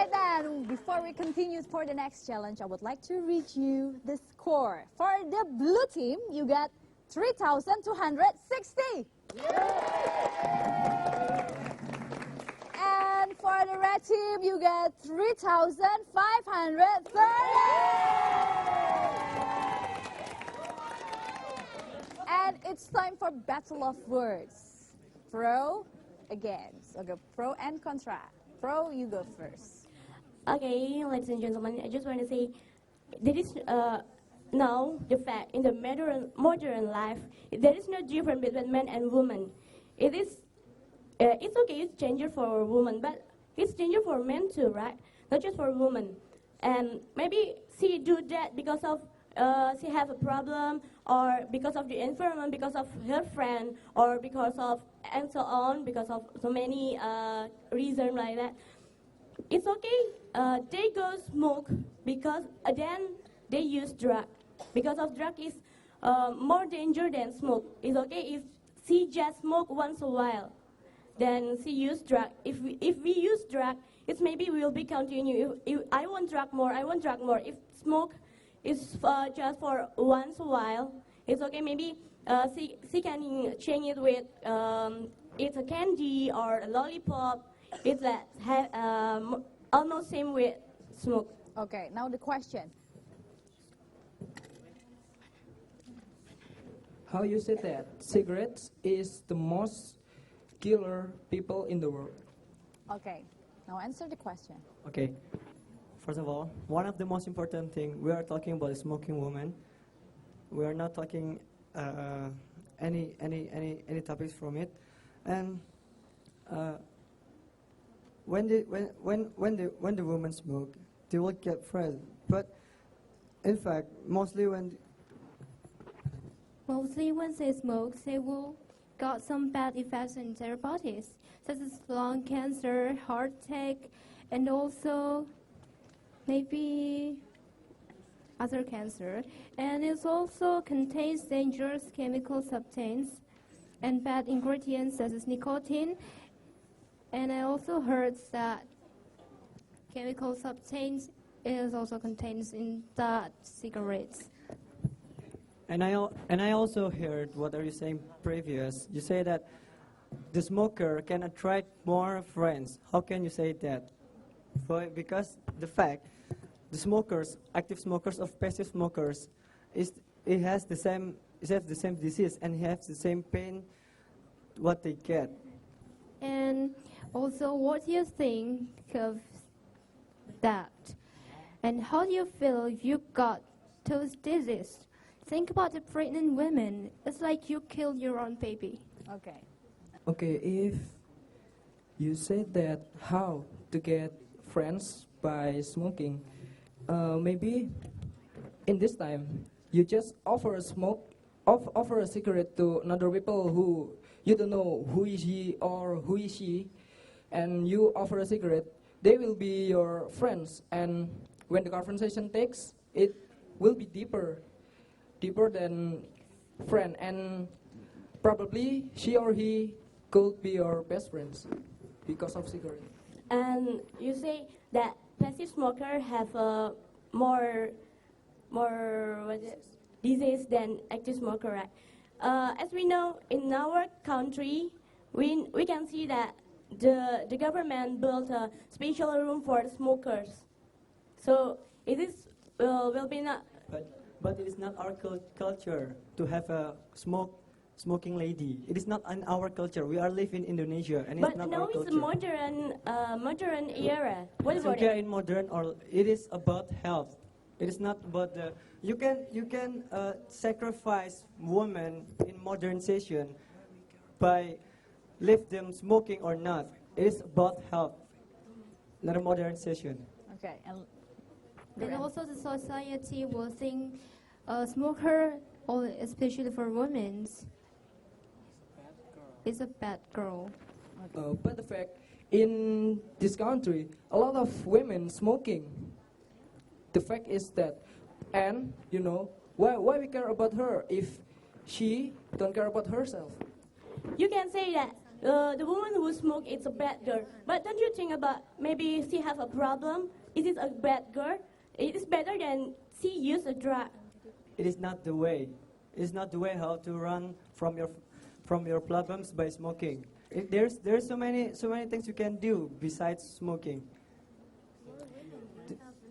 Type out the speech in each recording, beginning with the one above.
Alright then, before we continue for the next challenge, I would like to read you the score. For the blue team, you got 3,260. And for the red team, you get 3,530. And it's time for battle of words. Pro against. Okay, pro and contra. Pro, you go first. Okay, ladies and gentlemen, I just want to say there is now the fact in the modern life there is no difference between men and women. It's okay, it's gender for women, but it's gender for men too, right? Not just for women. And maybe she do that because of she have a problem, or because of the environment, because of her friend, or because of and so on, because of so many reasons like that. It's okay. They go smoke because then they use drug. Because of drug is more danger than smoke. It's okay if she just smoke once a while, then she use drug. If we use drug, it's maybe we will be continue. If I want drug more, I want drug more. If smoke is just for once a while, it's okay. Maybe she can change it with it's a candy or a lollipop. It's that almost same with smoke. Okay, now the question. How you say that cigarettes is the most killer people in the world? Okay, now answer the question. Okay. First of all, one of the most important thing we are talking about is smoking women. We are not talking any topics from it, and when the women smoke, they will get afraid. But in fact, mostly when they smoke, they will got some bad effects in their bodies, such as lung cancer, heart attack, and also maybe other cancer. And it also contains dangerous chemical substances and bad ingredients such as nicotine. And I also heard that chemical substance is also contained in that cigarettes. And I also heard what are you saying previous. You say that the smoker can attract more friends. How can you say that? Because the fact the smokers, active smokers of passive smokers, it has the same disease and it has the same pain what they get. And also, what do you think of that? And how do you feel if you got those diseases? Think about the pregnant women. It's like you killed your own baby. Okay. Okay, if you said that how to get friends by smoking, maybe in this time you just offer a cigarette to another people who you don't know who is he or who is she, and you offer a cigarette. They will be your friends, and when the conversation takes, it will be deeper than friend, and probably she or he could be your best friends because of cigarette. And you say that passive smoker have a more disease than active smoker, right? As we know, in our country, we can see that the government built a special room for smokers. So it is will be not. But it is not our culture to have a smoking lady. It is not in our culture. We are living in Indonesia, and it's not our culture. But now it's a modern era. What It's about okay it? in modern, or it is about health. It is not about the. You can sacrifice women in modernization by leave them smoking or not. It is about health, not a modernization. Okay. And also the society will think smoker, especially for women, is a bad girl. But the fact, in this country, a lot of women smoking. The fact is that, and you know, why we care about her if she don't care about herself? You can say that the woman who smoke is a bad girl. But don't you think about maybe she have a problem? Is it a bad girl? It is better than she use a drug. It is not the way. It is not the way how to run from your problems by smoking. There's so many things you can do besides smoking.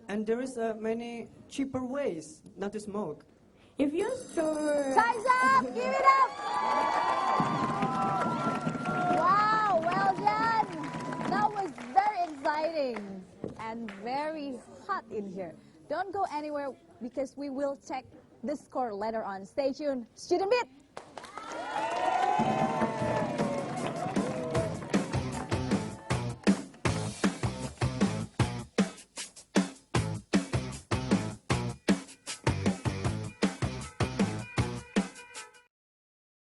And there is many cheaper ways not to smoke. If you store... Time's up! Give it up! Wow, well done! That was very exciting and very hot in here. Don't go anywhere because we will check the score later on. Stay tuned. Student Beat!